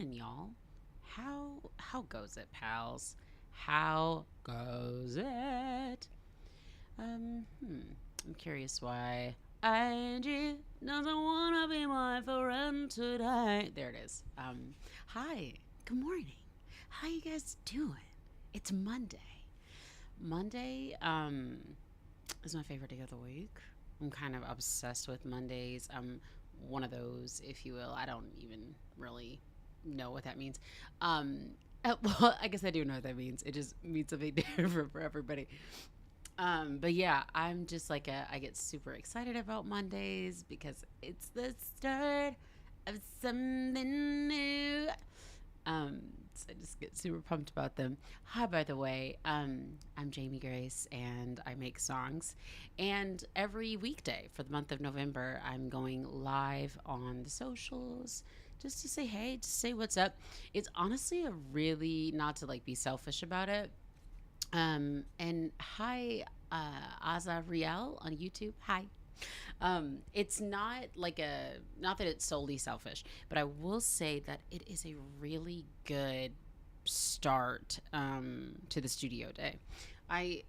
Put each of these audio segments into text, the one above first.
morning, y'all. How goes it, pals? How goes it? I'm curious why Angie doesn't wanna be my friend today. There it is. Hi, good morning. How you guys doing? It's Monday. Monday is my favorite day of the week. I'm kind of obsessed with Mondays. I'm one of those, if you will. I don't even really know what that means. Well, I guess I do know what that means. It just means something different for everybody. But yeah, I'm just like I get super excited about Mondays because it's the start of something new. So I just get super pumped about them. Hi, by the way, I'm Jamie Grace and I make songs. And every weekday for the month of November, I'm going live on the socials just to say hey, to say what's up. It's honestly a really, not to like be selfish about it, and hi, Azariel on YouTube. Hi. It's not like not that it's solely selfish, but I will say that it is a really good start to the studio day. I,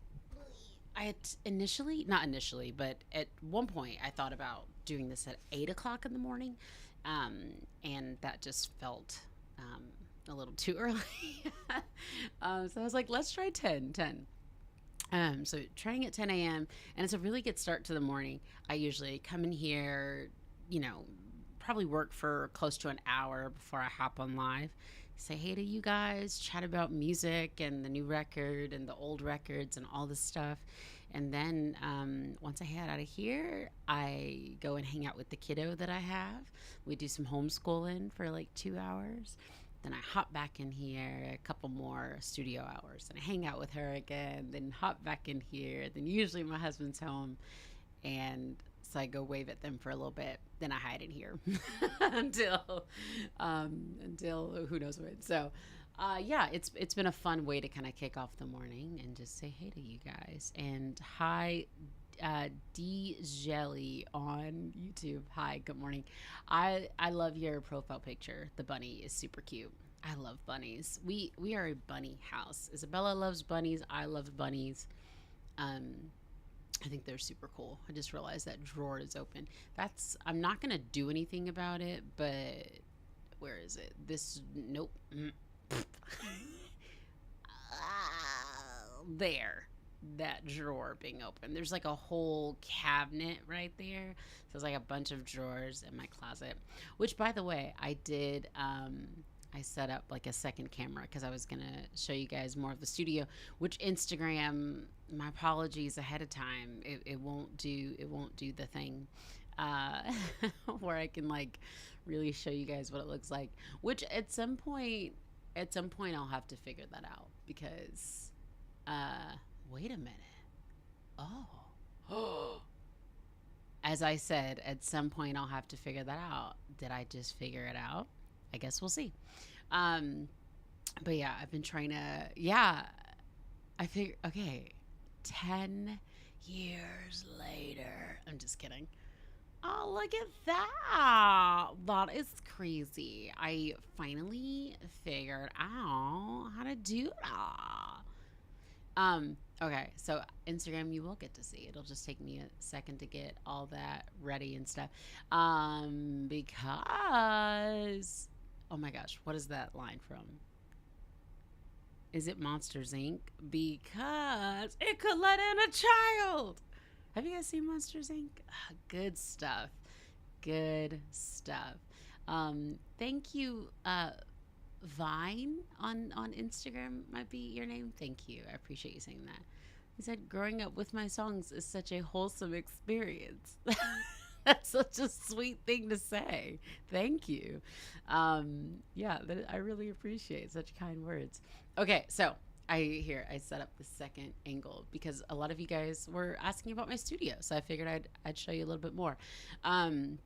I had initially, not initially, but at one point I thought about doing this at 8 o'clock in the morning, um, and that just felt a little too early. So I was like, let's try 10. So trying at 10 a.m. and it's a really good start to the morning. I usually come in here, you know, probably work for close to an hour before I hop on live. Say hey to you guys, chat about music and the new record and the old records and all this stuff. And then once I head out of here, I go and hang out with the kiddo that I have. We do some homeschooling for like 2 hours. Then I hop back in here a couple more studio hours and I hang out with her again, then hop back in here. Then usually my husband's home and so I go wave at them for a little bit. Then I hide in here until who knows when. So yeah, it's been a fun way to kind of kick off the morning and just say hey to you guys. And hi, D Jelly on YouTube. Hi, good morning. I love your profile picture. The bunny is super cute. I love bunnies. We are a bunny house. Isabella loves bunnies. I love bunnies. Um, I think they're super cool. I just realized that drawer is open. That's I'm not gonna do anything about it, but where is it? This nope. There, that drawer being open. There's like a whole cabinet right there. So there's like a bunch of drawers in my closet. Which, by the way, I did. I set up like a second camera because I was gonna show you guys more of the studio. Which Instagram, my apologies ahead of time. It won't do. It won't do the thing uh, where I can like really show you guys what it looks like. Which at some point I'll have to figure that out because uh wait a minute. Oh. As I said, at some point I'll have to figure that out. Did I just figure it out? I guess we'll see. Um but yeah, I've been trying to yeah, I figure okay, 10 years later. I'm just kidding. Oh, look at that. That is crazy. I finally figured out how to do that. Okay, so Instagram you will get to see. It'll just take me a second to get all that ready and stuff. Because oh my gosh, what is that line from? Is it Monsters Inc? Because it could let in a child. Have you guys seen Monsters Inc? Good stuff. Good stuff. Thank you, Vine on Instagram might be your name. Thank you. I appreciate you saying that. He said, "Growing up with my songs is such a wholesome experience." That's such a sweet thing to say. Thank you. Yeah, I really appreciate such kind words. Okay, so I set up the second angle because a lot of you guys were asking about my studio, so I figured I'd show you a little bit more. Um,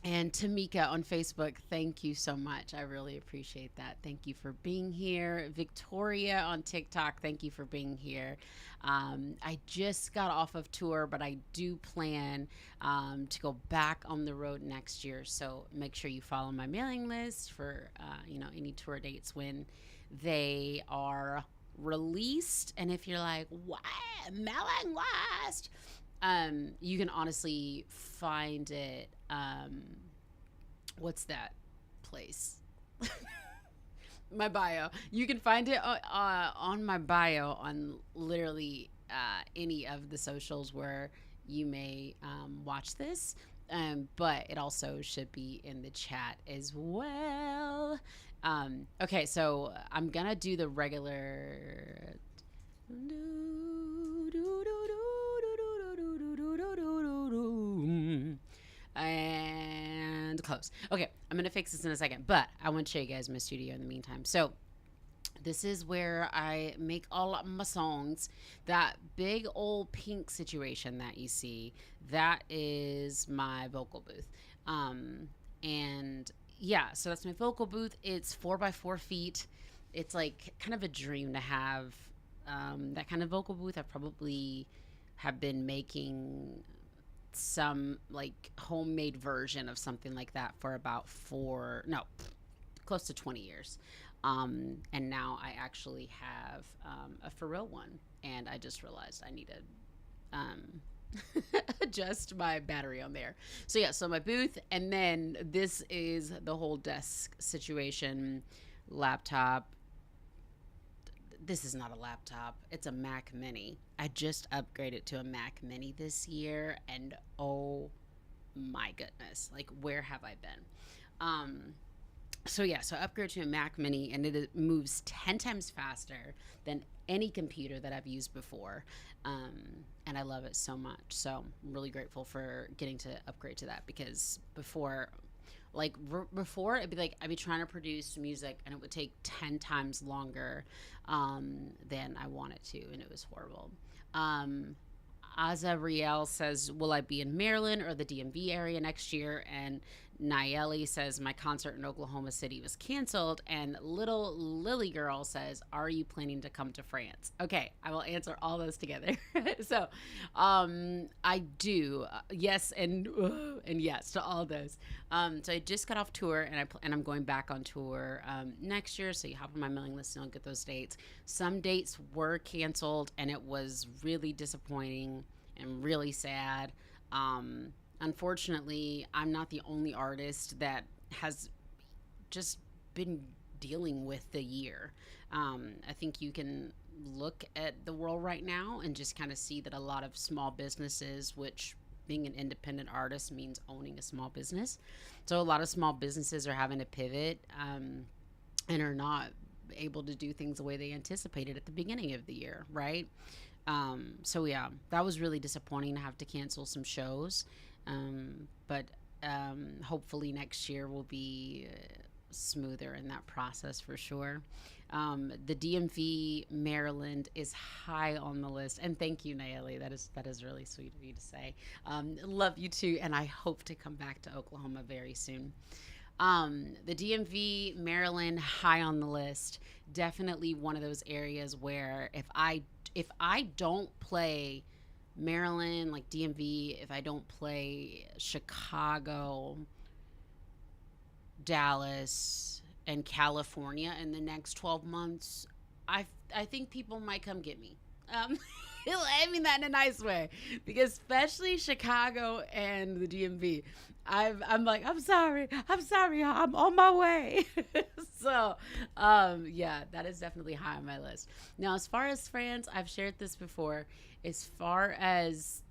And Tamika on Facebook, thank you so much. I really appreciate that. Thank you for being here. Victoria on TikTok, thank you for being here. I just got off of tour, but I do plan to go back on the road next year. So make sure you follow my mailing list for any tour dates when they are released. And if you're like, what mailing list? You can honestly find it. What's that place? My bio. You can find it on my bio on literally any of the socials where you may watch this. But it also should be in the chat as well. Okay, so I'm gonna do the regular. And close. Okay, I'm gonna fix this in a second, but I want to show you guys my studio in the meantime. So this is where I make all of my songs. That big old pink situation that you see, that is my vocal booth. And yeah, so that's my vocal booth. It's 4 by 4 feet. It's like kind of a dream to have that kind of vocal booth. I probably have been making some like homemade version of something like that for about close to 20 years. And now I actually have a for real one, and I just realized I need to adjust my battery on there. So yeah, so my booth, and then this is the whole desk situation, laptop. This is not a laptop. It's a Mac Mini. I just upgraded to a Mac Mini this year, and oh my goodness, like where have I been? So yeah, so I upgraded to a Mac Mini, and it moves 10 times faster than any computer that I've used before. And I love it so much. So I'm really grateful for getting to upgrade to that, because before it'd be like I'd be trying to produce music and it would take 10 times longer than I wanted to, and it was horrible. Azariel says, will I be in Maryland or the DMV area next year? And Nayeli says, my concert in Oklahoma City was canceled. And little Lily Girl says, are you planning to come to France? Okay, I will answer all those together. So I do. Yes, and yes to all those. So I just got off tour, and I'm going back on tour next year. So you hop on my mailing list and I'll get those dates. Some dates were canceled, and it was really disappointing and really sad. Unfortunately, I'm not the only artist that has just been dealing with the year. I think you can look at the world right now and just kind of see that a lot of small businesses, which being an independent artist means owning a small business. So a lot of small businesses are having to pivot and are not able to do things the way they anticipated at the beginning of the year, right? So yeah, that was really disappointing to have to cancel some shows. But hopefully next year will be smoother in that process for sure. The DMV Maryland is high on the list, and thank you, Nayeli. That is really sweet of you to say. Love you too, and I hope to come back to Oklahoma very soon. The DMV Maryland, high on the list. Definitely one of those areas where if I don't play Maryland, like DMV, if I don't play Chicago, Dallas, and California in the next 12 months, I think people might come get me. I mean that in a nice way, because especially Chicago and the DMV, I'm like, I'm sorry, I'm on my way. So, yeah, that is definitely high on my list. Now, as far as France, I've shared this before. As far as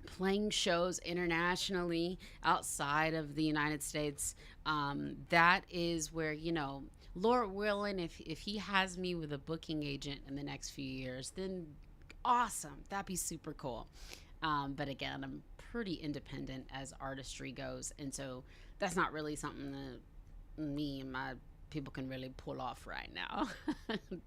playing shows internationally outside of the United States, that is where, Lord willing, if he has me with a booking agent in the next few years, then awesome. That'd be super cool. But again, I'm pretty independent as artistry goes, and so that's not really something that me and my people can really pull off right now.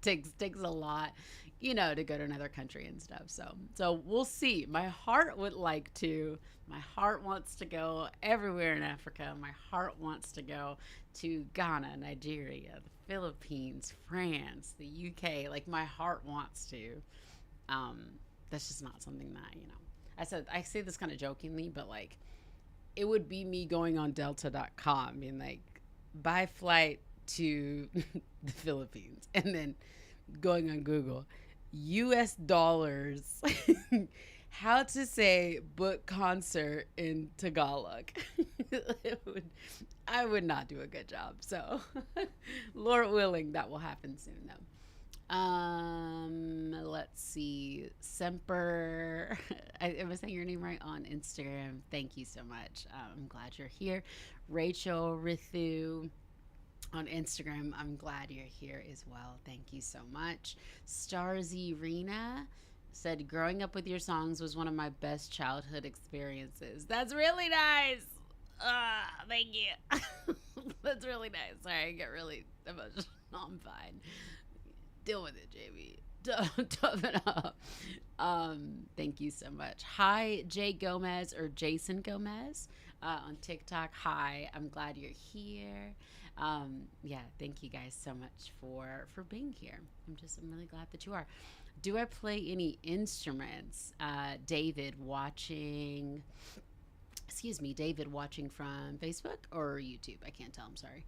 Takes a lot, to go to another country and stuff. So we'll see. My heart would like to. My heart wants to go everywhere in Africa. My heart wants to go to Ghana, Nigeria, the Philippines, France, the UK. Like my heart wants to. That's just not something that. I say this kind of jokingly, but like it would be me going on delta.com being like, buy flight to the Philippines, and then going on Google, US dollars, how to say book concert in Tagalog. I would not do a good job. So Lord willing, that will happen soon though. Let's see. Semper. Am I saying your name right on Instagram? Thank you so much. I'm glad you're here. Rachel Rithu on Instagram. I'm glad you're here as well. Thank you so much. Starzy Rena said, growing up with your songs was one of my best childhood experiences. That's really nice. Thank you. That's really nice. Sorry, I get really emotional. I'm fine. Deal with it, JB. Tough it up. Thank you so much. Hi, Jay Gomez or Jason Gomez on TikTok. Hi, I'm glad you're here. Yeah, thank you guys so much for being here. I'm really glad that you are. Do I play any instruments? David watching from Facebook or YouTube. I can't tell. I'm sorry.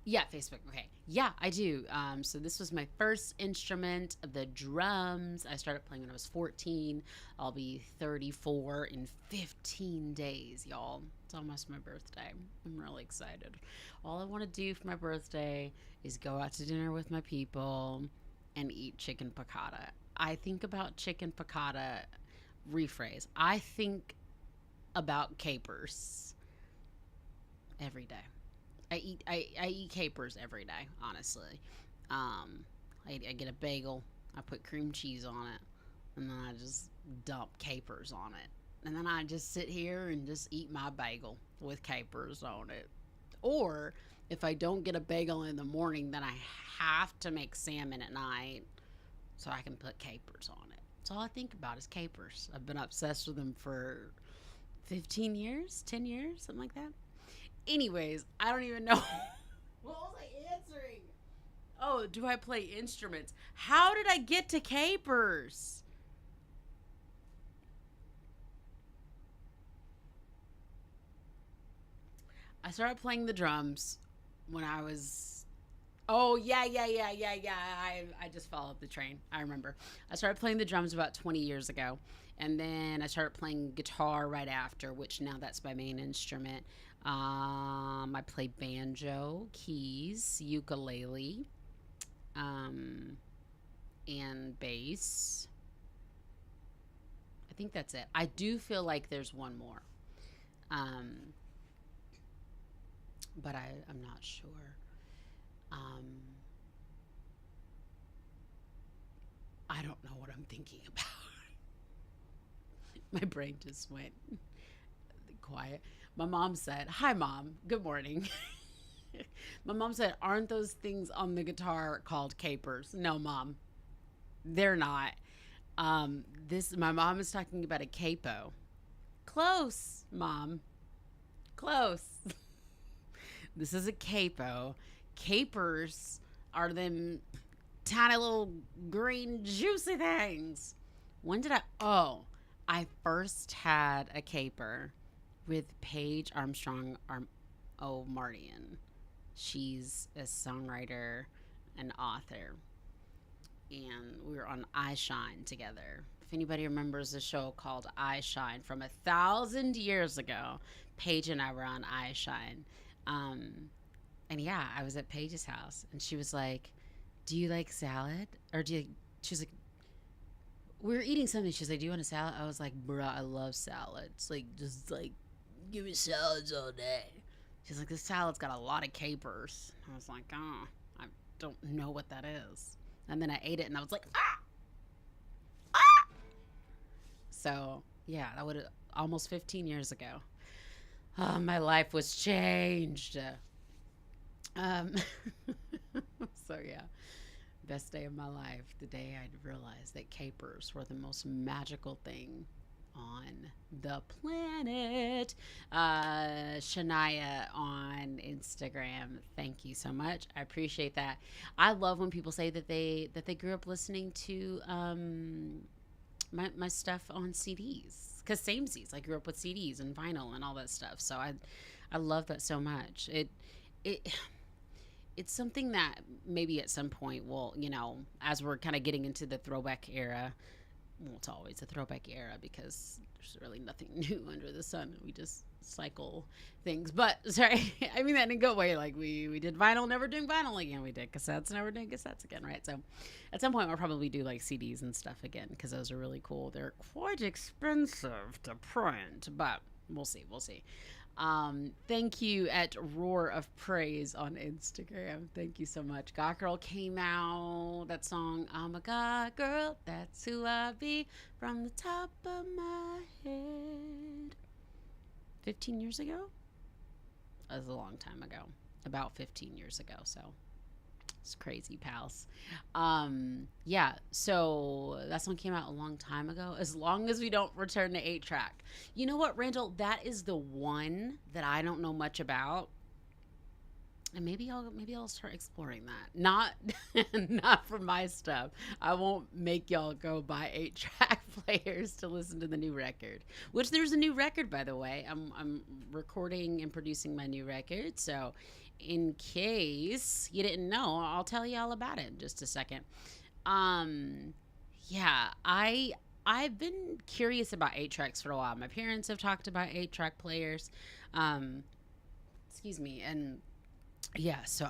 Yeah, Facebook. Okay. Yeah, I do. So this was my first instrument, the drums. I started playing when I was 14. I'll be 34 in 15 days, y'all. It's almost my birthday. I'm really excited. All I want to do for my birthday is go out to dinner with my people and eat chicken piccata. I think about chicken piccata, rephrase. I think about capers every day. I eat capers every day, honestly. I get a bagel, I put cream cheese on it, and then I just dump capers on it. And then I just sit here and just eat my bagel with capers on it. Or if I don't get a bagel in the morning, then I have to make salmon at night so I can put capers on it. That's all I think about is capers. I've been obsessed with them for 15 years, 10 years, something like that. Anyways, I don't even know. What was I answering? Oh, do I play instruments? How did I get to capers? I started playing the drums when I was... Oh, yeah. I just followed the train. I remember. I started playing the drums about 20 years ago. And then I started playing guitar right after, which now that's my main instrument. I play banjo, keys, ukulele, and bass. I think that's it. I do feel like there's one more. But I'm not sure. I don't know what I'm thinking about. My brain just went quiet. My mom said, hi, Mom. Good morning. My mom said, aren't those things on the guitar called capers? No, Mom. They're not. My mom is talking about a capo. Close, Mom. Close. This is a capo. Capers are them tiny little green juicy things. When did I first had a caper with Paige Armstrong Mardian. She's a songwriter and author. And we were on I Shine together. If anybody remembers a show called I Shine from 1,000 years ago, Paige and I were on I Shine. And yeah, I was at Paige's house, and she was like, do you like salad? Or she was like, we were eating something. She's like, do you want a salad? I was like, bruh, I love salads. Like, just like, give me salads all day. She's like, this salad's got a lot of capers. I was like, I don't know what that is. And then I ate it, and I was like, ah! So, yeah, that would have almost 15 years ago. My life was changed. Um, so yeah, best day of my life, the day I realized that capers were the most magical thing on the planet. Shania on Instagram, thank you so much. I appreciate that. I love when people say that they grew up listening to my stuff on CDs because samesies. I grew up with CDs and vinyl and all that stuff. So I love that so much. It it's something that maybe at some point will, as we're kind of getting into the throwback era, well, it's always a throwback era because there's really nothing new under the sun. We just cycle things. But sorry, I mean that in a good way. Like we did vinyl, never doing vinyl again. We did cassettes, never doing cassettes again, right? So at some point we'll probably do like CDs and stuff again because those are really cool. They're quite expensive to print, but we'll see. We'll see. Thank you at Roar of Praise on Instagram. Thank you so much. God Girl came out. That song, I'm a God Girl, that's who I be, from the top of my head. 15 years ago? That was a long time ago. About 15 years ago, so it's crazy, pals. Yeah, so that song came out a long time ago. As long as we don't return to 8-track. You know what, Randall? That is the one that I don't know much about. And maybe I'll start exploring that. Not not for my stuff. I won't make y'all go buy 8-track players to listen to the new record. Which there's a new record, by the way. I'm recording and producing my new record, so in case you didn't know, I'll tell you all about it in just a second. Um, yeah, I've been curious about 8-tracks for a while. My parents have talked about 8-track players. Um, excuse me, and yeah, so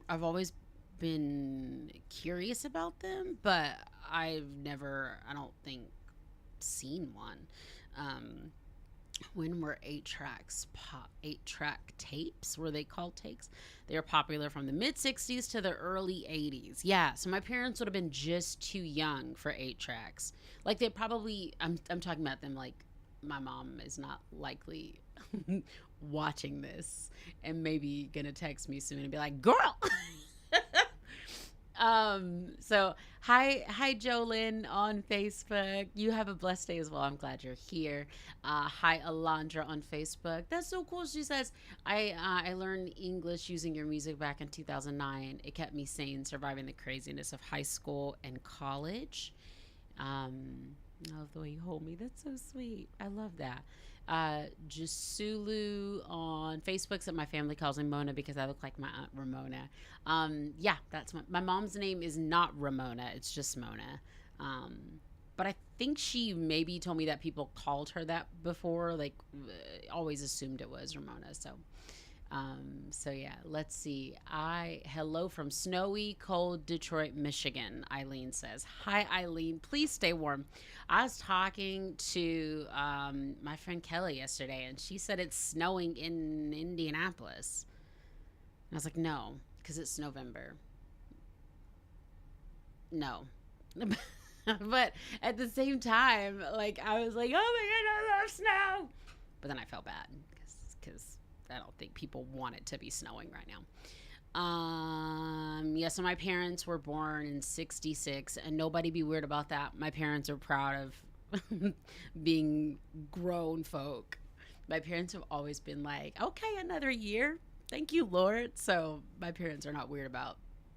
I've always been curious about them, but I've never, I don't think, seen one. Um, when were 8-track tapes, were they called tapes? They were popular from the mid 60s to the early 80s. Yeah, so my parents would have been just too young for 8 tracks. Like they probably, I'm talking about them like my mom is not likely watching this and maybe gonna text me soon and be like, girl. So hi Jolyn on Facebook. You have a blessed day as well. I'm glad you're here. Hi Alondra on Facebook. That's so cool. She says, I learned English using your music back in 2009. It kept me sane, surviving the craziness of high school and college. I love the way you hold me. That's so sweet. I love that. Jasulu on Facebook said my family calls me Mona because I look like my aunt Ramona. Yeah, that's my mom's name is not Ramona. It's just Mona. Um, but I think she maybe told me that people called her that before. Like, always assumed it was Ramona. So yeah, let's see. Hello from snowy, cold Detroit, Michigan. Eileen says, "Hi, Eileen. Please stay warm." I was talking to my friend Kelly yesterday, and she said it's snowing in Indianapolis. And I was like, "No, because it's November. No." But at the same time, like I was like, "Oh my god, I love snow," but then I felt bad because I don't think people want it to be snowing right now. Yeah, so my parents were born in 66, and nobody be weird about that. My parents are proud of being grown folk. My parents have always been like, okay, another year. Thank you, Lord. So my parents are not weird about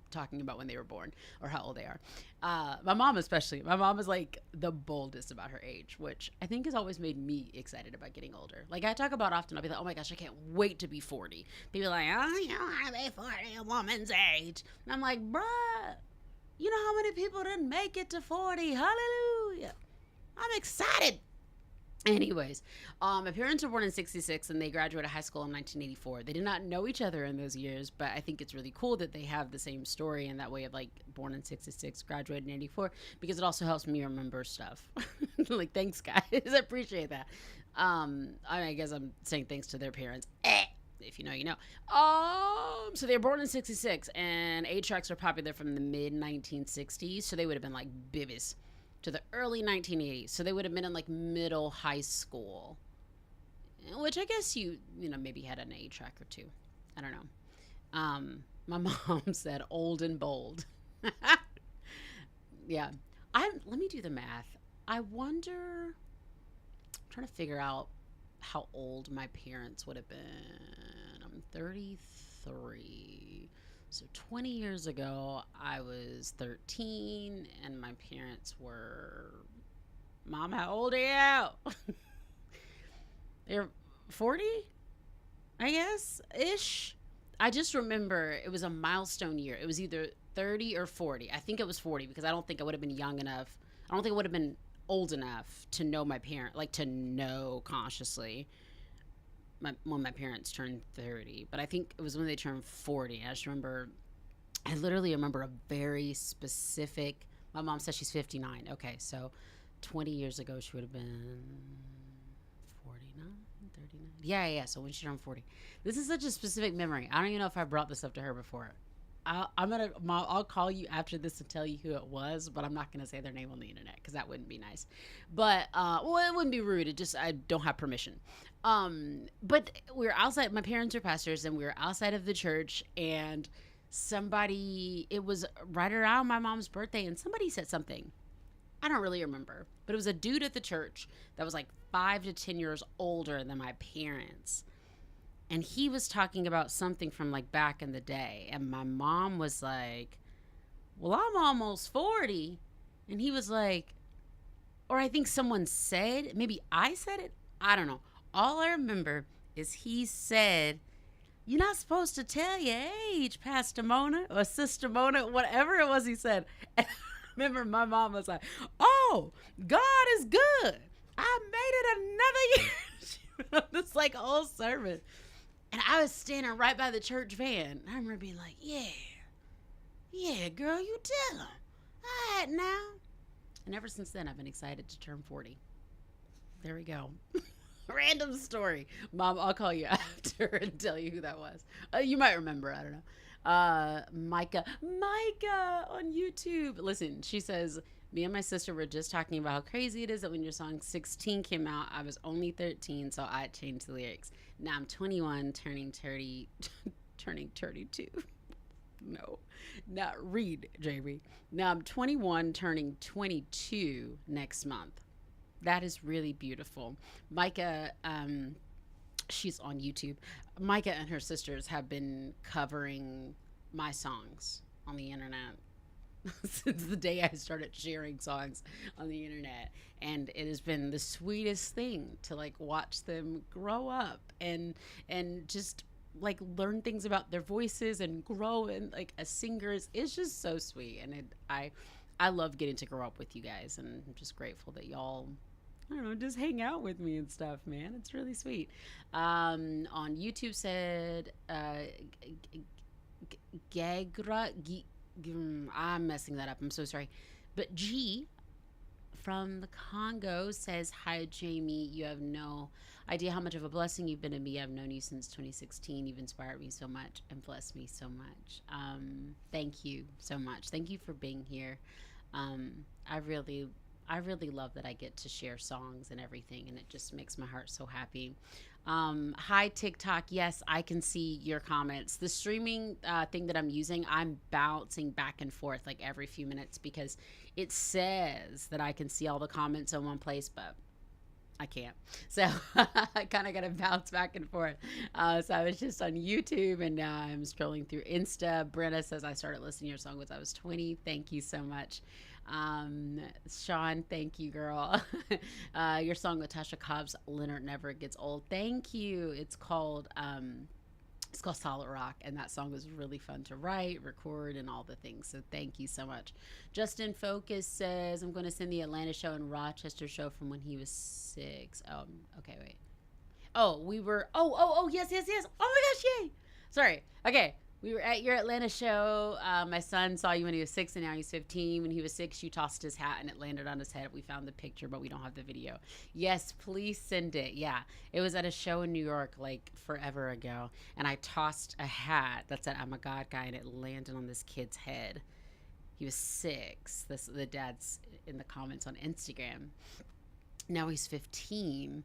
talking about when they were born or how old they are. My mom especially. My mom is like the boldest about her age, which I think has always made me excited about getting older. Like I talk about often, I'll be like, oh my gosh, I can't wait to be 40. People are like, oh, you don't want to be 40, a woman's age. And I'm like, bruh, you know how many people didn't make it to 40? Hallelujah. I'm excited. Anyways, my parents were born in 66 and they graduated high school in 1984. They did not know each other in those years, but I think it's really cool that they have the same story in that way of like born in 66, graduated in 84, because it also helps me remember stuff. Like, thanks, guys. I appreciate that. I guess I'm saying thanks to their parents. If you know, you know. So they were born in 66 and 8-tracks were popular from the mid 1960s. So they would have been like bibbies to the early 1980s. So they would have been in like middle high school, which I guess you know, maybe had an 8-track or two. I don't know. My mom said old and bold. Yeah. Let me do the math. I wonder, I'm trying to figure out how old my parents would have been. I'm 33. So 20 years ago, I was 13, and my parents were. Mom, how old are you? They're 40, I guess, ish. I just remember it was a milestone year. It was either 30 or 40. I think it was 40 because I don't think I would have been young enough. I don't think I would have been old enough to know my parent, like to know consciously when my parents turned 30. But I think it was when they turned 40. I literally remember a very specific, my mom says she's 59. Okay, so 20 years ago, she would have been 49, 39. Yeah. So when she turned 40. This is such a specific memory. I don't even know if I brought this up to her before. I'll call you after this and tell you who it was, but I'm not gonna say their name on the internet because that wouldn't be nice. But well, it wouldn't be rude. It just I don't have permission. But we were outside. My parents are pastors, and we were outside of the church, and it was right around my mom's birthday, and somebody said something. I don't really remember, but it was a dude at the church that was like 5 to 10 years older than my parents. And he was talking about something from like back in the day. And my mom was like, well, I'm almost 40. And he was like, or I think someone said, maybe I said it. I don't know. All I remember is he said, you're not supposed to tell your age, Pastor Mona or Sister Mona, whatever it was he said. And I remember my mom was like, oh, God is good. I made it another year. She went on this like whole sermon. And I was standing right by the church van. I remember being like, yeah, girl, you tell him. All right now. And ever since then, I've been excited to turn 40. There we go. Random story. Mom, I'll call you after and tell you who that was. You might remember. I don't know. Micah on YouTube. Listen, she says, me and my sister were just talking about how crazy it is that when your song 16 came out, I was only 13, so I changed the lyrics. Now I'm 21, turning 30, turning 32. No, not read, JB. Now I'm 21, turning 22 next month. That is really beautiful. Micah, she's on YouTube. Micah and her sisters have been covering my songs on the internet since the day I started sharing songs on the internet. And it has been the sweetest thing to like watch them grow up and just like learn things about their voices and grow and like as singers. It's just so sweet. And I love getting to grow up with you guys, and I'm just grateful that y'all, I don't know, just hang out with me and stuff, man. It's really sweet. On YouTube said, Gagra, I'm messing that up. I'm so sorry. But G from the Congo says, hi, Jamie. You have no idea how much of a blessing you've been to me. I've known you since 2016. You've inspired me so much and blessed me so much. Thank you so much. Thank you for being here. I really love that I get to share songs and everything, and it just makes my heart so happy. Hi, TikTok. Yes, I can see your comments. The streaming thing that I'm using, I'm bouncing back and forth like every few minutes because it says that I can see all the comments in one place, but I can't. So I kind of got to bounce back and forth. So I was just on YouTube, and now I'm scrolling through Insta. Brenna says, I started listening to your song when I was 20. Thank you so much. Sean, thank you, girl. Your song with Tasha Cobb's Leonard Never Gets Old. Thank you. It's called Solid Rock, and that song was really fun to write, record, and all the things. So thank you so much. Justin Focus says, I'm going to send the Atlanta show and Rochester show from when he was 6. Okay, wait. Oh, we were, yes. Oh my gosh, yay. Sorry. Okay. We were at your Atlanta show. My son saw you when he was 6, and now he's 15. When he was 6, you tossed his hat, and it landed on his head. We found the picture, but we don't have the video. Yes, please send it. Yeah, it was at a show in New York, like, forever ago, and I tossed a hat that said, I'm a God guy, and it landed on this kid's head. He was 6. The dad's in the comments on Instagram. Now he's 15.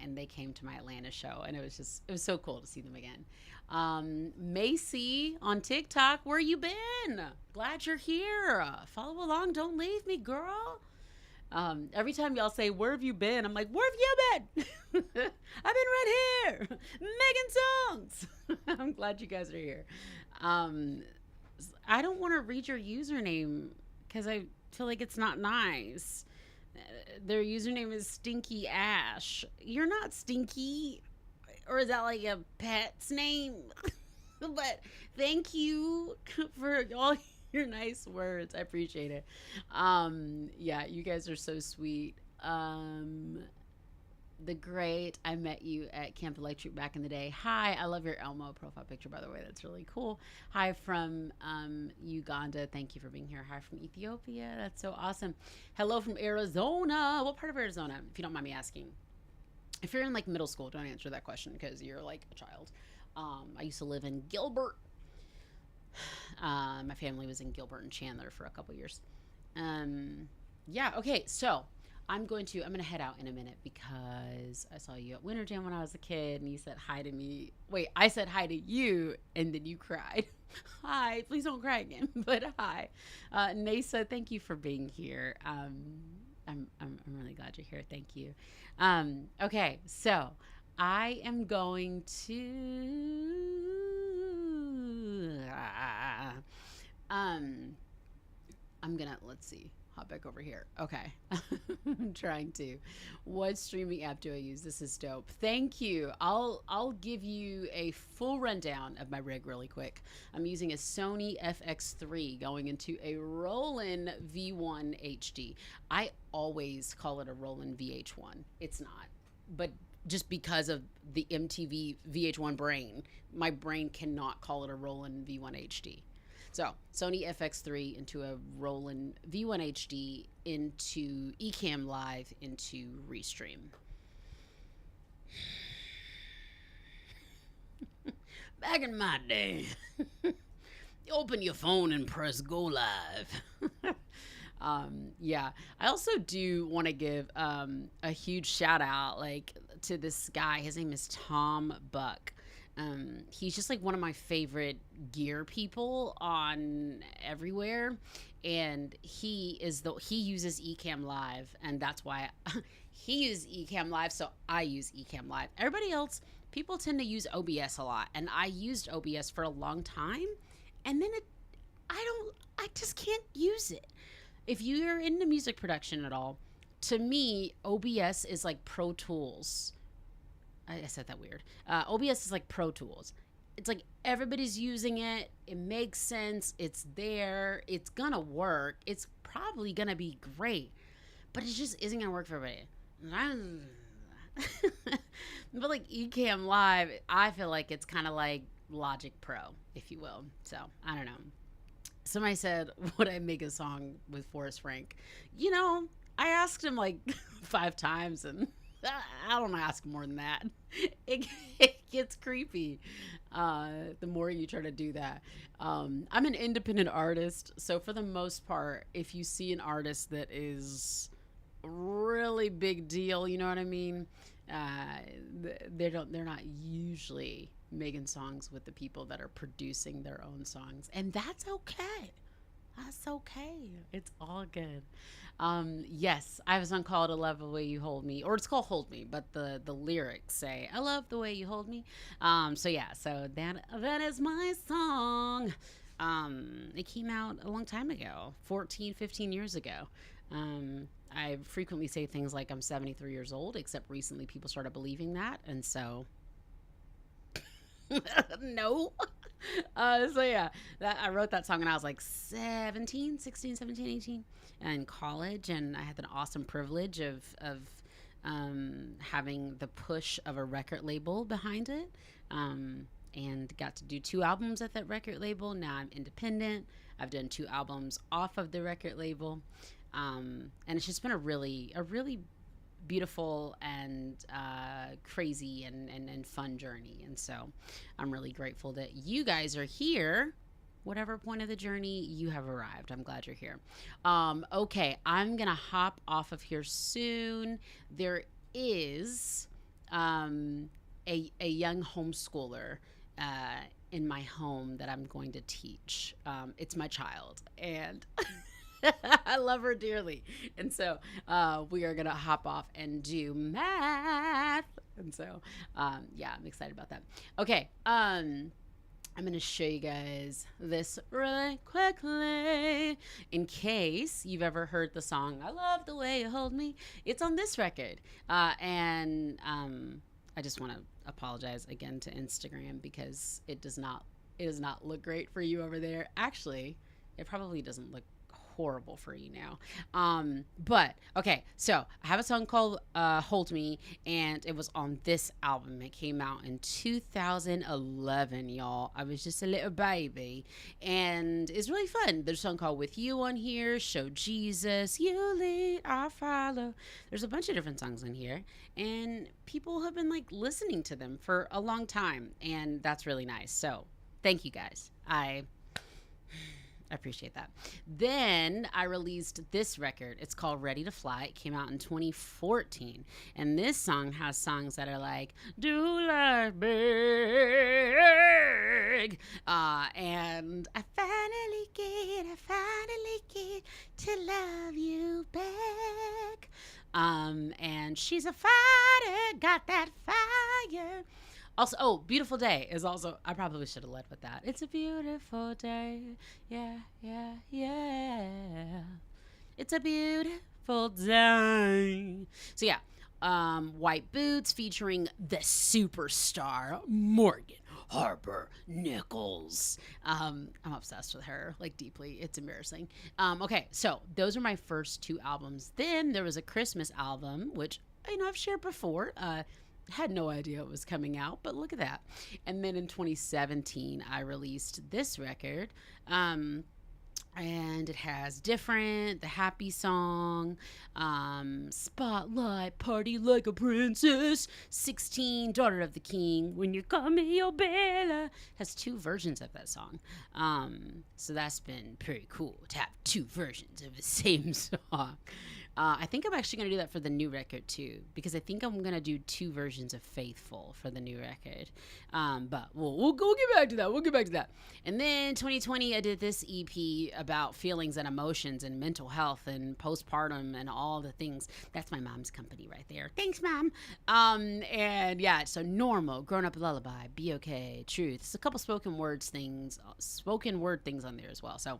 And they came to my Atlanta show, and it was so cool to see them again. Macy on TikTok, where you been? Glad you're here. Follow along. Don't leave me, girl. Every time y'all say, where have you been? I'm like, where have you been? I've been right here making songs. I'm glad you guys are here. I don't want to read your username because I feel like it's not nice. Their username is Stinky Ash. You're not stinky. Or is that like a pet's name? But thank you for all your nice words. I appreciate it. Yeah, you guys are so sweet. The great, I met you at Camp Electric back in the day. Hi, I love your Elmo profile picture, by the way. That's really cool. Hi from Uganda. Thank you for being here. Hi from Ethiopia. That's so awesome. Hello from Arizona. What part of Arizona, if you don't mind me asking? If you're in like middle school, don't answer that question because you're like a child. I used to live in Gilbert. My family was in Gilbert and Chandler for a couple years. Yeah, okay, so I'm gonna head out in a minute because I saw you at Winter Jam when I was a kid and you said hi to me. Wait, I said hi to you and then you cried. Hi, please don't cry again, but hi. Nasa, thank you for being here. I'm really glad you're here. Thank you. Okay, so I am going to I'm gonna, let's see, hop back over here. Okay. I'm trying to. What streaming app do I use? This is dope. Thank you. I'll give you a full rundown of my rig really quick. I'm using a Sony FX3 going into a Roland V1 HD. I always call it a Roland VH1. It's not. But just because of the MTV VH1 brain, my brain cannot call it a Roland V1 HD. So Sony FX3 into a Roland V1 HD into Ecamm Live into Restream. Back in my day, you open your phone and press go live. Yeah, I also do want to give a huge shout out like to this guy. His name is Tom Buck. He's just like one of my favorite gear people on everywhere, and he uses Ecamm Live, and that's why he uses Ecamm Live, so I use Ecamm Live. Everybody else, people tend to use OBS a lot, and I used OBS for a long time, and then I just can't use it. If you're into music production at all, to me, OBS is like Pro Tools. I said that weird. OBS is like Pro Tools. It's like everybody's using it. It makes sense. It's there. It's gonna work. It's probably gonna be great, but it just isn't gonna work for everybody. But like Ecamm Live, I feel like it's kind of like Logic Pro, if you will. So I don't know. Somebody said, would I make a song with Forrest Frank? You know, I asked him like 5 times and I don't ask more than that. It gets creepy the more you try to do that. I'm an independent artist, so for the most part, if you see an artist that is really big deal, you know what I mean? They're not usually making songs with the people that are producing their own songs, and that's okay. That's okay. It's all good. Yes, I have a song called I Love the Way You Hold Me, or it's called Hold Me, but the lyrics say, I love the way you hold me. So yeah, so that is my song. It came out a long time ago, 14, 15 years ago. I frequently say things like I'm 73 years old, except recently people started believing that, and so no. So yeah, I wrote that song when I was like 16, 17, 18 in college, and I had an awesome privilege of having the push of a record label behind it, and got to do 2 albums at that record label. Now I'm independent. I've done 2 albums off of the record label, and it's just been a really beautiful and crazy and fun journey. And so I'm really grateful that you guys are here. Whatever point of the journey you have arrived, I'm glad you're here. Okay, I'm gonna hop off of here soon. There is a young homeschooler in my home that I'm going to teach. It's my child, and I love her dearly. And so we are going to hop off and do math. And so, yeah, I'm excited about that. Okay. I'm going to show you guys this really quickly in case you've ever heard the song I Love the Way You Hold Me. It's on this record. And I just want to apologize again to Instagram because it does not look great for you over there. Actually, it probably doesn't look horrible for you now. But okay, so I have a song called Hold Me, and it was on this album. It came out in 2011, y'all. I was just a little baby, and it's really fun. There's a song called With You on here, Show Jesus, You Lead, I Follow. There's a bunch of different songs on here, and people have been like listening to them for a long time, and that's really nice. So thank you guys. I appreciate that. Then I released this record. It's called Ready to Fly. It came out in 2014. And this song has songs that are like, Do Life Big. And I finally get to love you back. And she's a fighter, got that fire. Also, oh, Beautiful Day is also, I probably should have led with that. It's a beautiful day. Yeah, yeah, yeah. It's a beautiful day. So yeah, White Boots featuring the superstar Morgan Harper Nichols. I'm obsessed with her, like deeply. It's embarrassing. Okay, so those are my first two albums. Then there was a Christmas album, which, I've shared before. Had no idea it was coming out, but look at that. And then in 2017, I released this record. And it has Different, the Happy Song, Spotlight, Party Like a Princess, 16, Daughter of the King, When You Call Me Your Bella. Has two versions of that song. So that's been pretty cool to have two versions of the same song. I think I'm actually going to do that for the new record too, because I think I'm going to do two versions of Faithful for the new record. But we'll get back to that. We'll get back to that. And then 2020, I did this EP about feelings and emotions and mental health and postpartum and all the things. That's my mom's company right there. Thanks, Mom. And yeah, so Normal, Grown Up Lullaby, Be Okay, Truth. There's a couple spoken word things on there as well. So,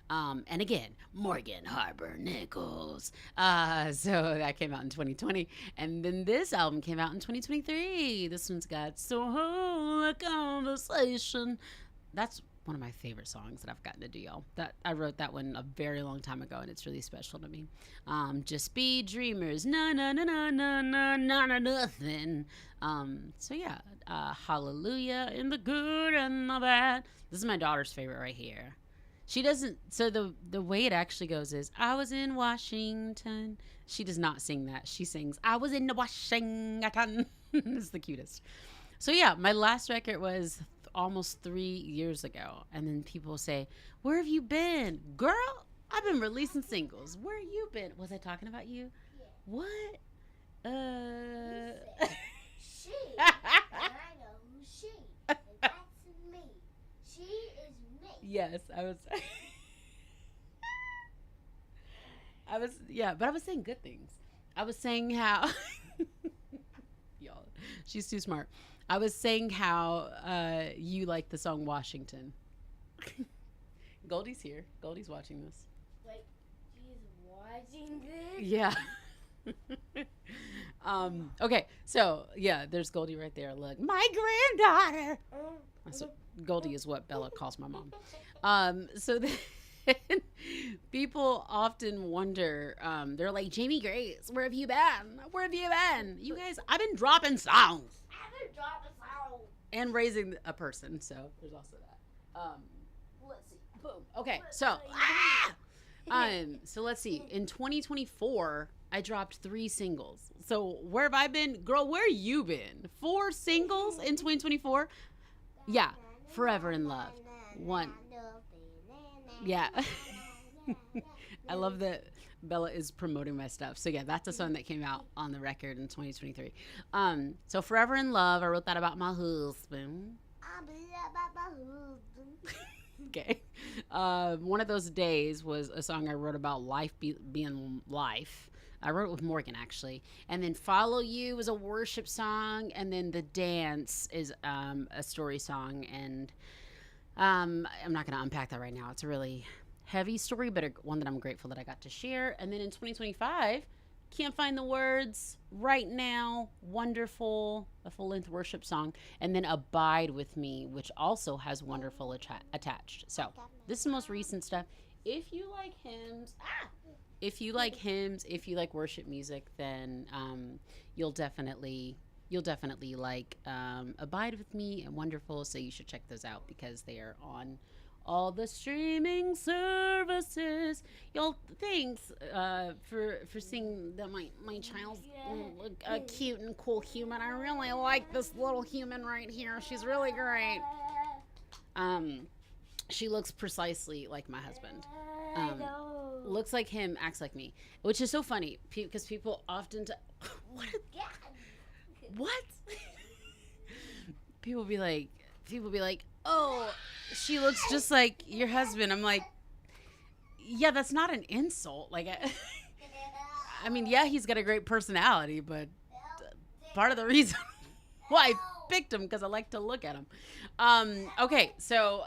and again, Morgan Harper Nichols. So that came out in 2020. And then this album came out in 2023. This one's got So Hold a Conversation. That's one of my favorite songs that I've gotten to do, y'all. That I wrote that one a very long time ago, and it's really special to me. Just Be Dreamers. Na na na na na na na na nothing. So yeah, Hallelujah in the good and the bad. This is my daughter's favorite right here. She doesn't, so the way it actually goes is, I was in Washington. She does not sing that. She sings, I was in Washington. It's the cutest. So yeah, my last record was almost 3 years ago. And then people say, where have you been? Girl, I've been releasing singles. Where have you been? Was I talking about you? Yeah. What? She. And I know who's she. And that's me. She is me. Yes, I was, but I was saying good things. I was saying how, y'all, she's too smart. I was saying how you like the song Washington. Goldie's here. Goldie's watching this. Wait, she's watching this? Yeah. Okay, so yeah, there's Goldie right there. Look, my granddaughter. So Goldie is what Bella calls my mom. So then people often wonder, they're like, Jamie Grace, where have you been? Where have you been? You guys, I've been dropping songs. And raising a person, so there's also that. Let's see. Boom. Okay, so so let's see. In 2024, I dropped 3 singles. So where have I been? Girl, where you been? 4 singles in 2024? Yeah. Forever in Love. 1. Yeah. I love that Bella is promoting my stuff. So yeah, that's a song that came out on the record in 2023. So Forever in Love, I wrote that about my husband. Okay. One of those days was a song I wrote about life being life. I wrote it with Morgan, actually. And then Follow You is a worship song. And then The Dance is a story song. And I'm not going to unpack that right now. It's a really heavy story, but one that I'm grateful that I got to share. And then in 2025, Can't Find the Words, Right Now, Wonderful, a full-length worship song, and then Abide With Me, which also has Wonderful attached. So this is the most recent stuff. If you like hymns, if you like worship music, then you'll definitely like Abide With Me and Wonderful. So you should check those out because they are on all the streaming services. Y'all, thanks for seeing that my child's a cute and cool human. I really like this little human right here. She's really great. She looks precisely like my husband. Looks like him, acts like me, which is so funny because people often what? People be like, oh, she looks just like your husband. I'm like, yeah, that's not an insult. Like, I mean, yeah, he's got a great personality, but part of the reason why I picked him because I like to look at him. Okay, so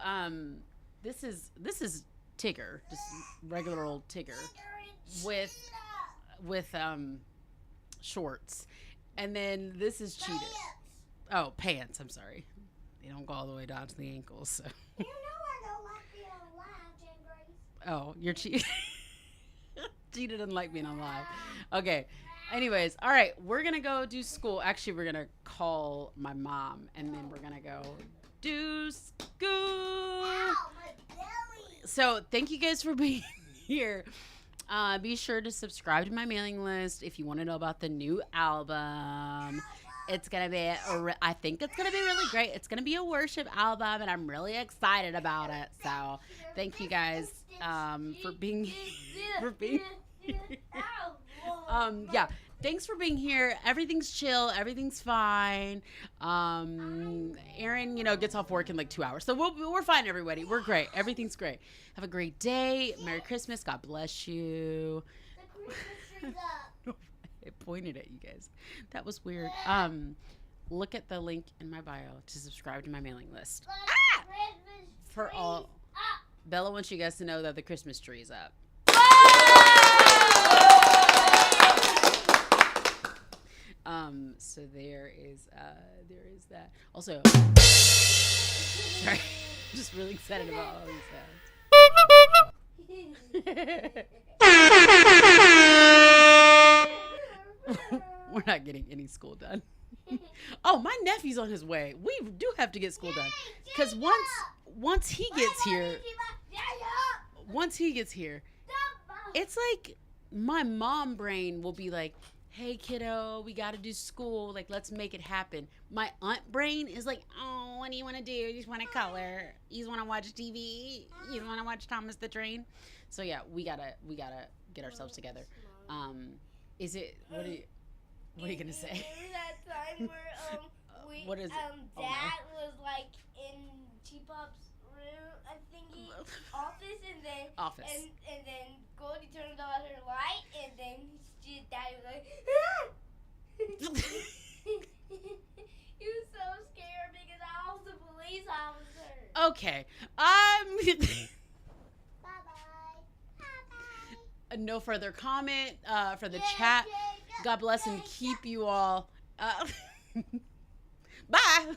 this is Tigger, just regular old Tigger with shorts, and then this is Cheetah. Oh, pants. I'm sorry. They don't go all the way down to the ankles. So. You know I don't like being on live, Jane Grace. Oh, you're Cheetah. Cheetah doesn't like being on live. Okay. Anyways, all right. We're going to go do school. Actually, we're going to call my mom, and then we're going to go do school. Ow, my belly. So thank you guys for being here. Be sure to subscribe to my mailing list if you want to know about the new album. It's going to be, I think it's going to be really great. It's going to be a worship album, and I'm really excited about it. So thank you guys for being yeah. Thanks for being here. Everything's chill. Everything's fine. Aaron, gets off work in like 2 hours. So we're fine, everybody. We're great. Everything's great. Have a great day. Merry Christmas. God bless you. I pointed at you guys. That was weird. Look at the link in my bio to subscribe to my mailing list. For all. Bella wants you guys to know that the Christmas tree is up. So there is that. Also, sorry, I'm just really excited about all these sounds. We're not getting any school done. Oh, my nephew's on his way. We do have to get school done because once he gets here, it's like my mom brain will be like, hey kiddo, we gotta do school, like let's make it happen. My aunt brain is like, oh, what do you want to do? You just want to color, you just want to watch TV, you want to watch Thomas the Train. So yeah, we gotta get ourselves together. Is it what are you gonna say? That time where what is it? Dad was like in T-Pop's room, I think office, and then and then Goldie turned on her light, and then Dad was like, he was so scared because I was the police officer. Okay. No further comment for the chat. God bless and keep you all. Bye.